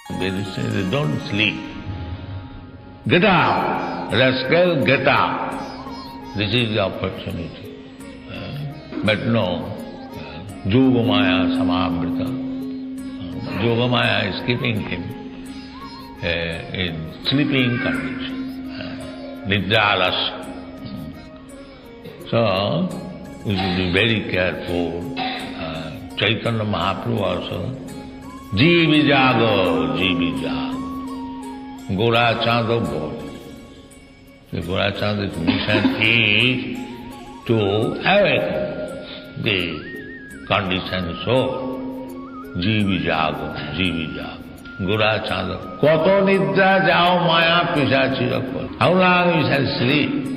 They say they don't sleep. Get up, rascal, get up. This is the opportunity. But no, Yogamaya Samamrita. Yogamaya is keeping him in sleeping condition, Nidra. So, we should be very careful. Chaitanya Mahaprabhu also, Jeevi Jago, Jeevi Jago. Gora Chanda boy. The Gora Chanda's mission is to awaken the conditioned soul. Jeevi Jago, Jeevi Jago. Gora Chanda. Koto Nidra Jao Maya Pisachira. How long you shall sleep?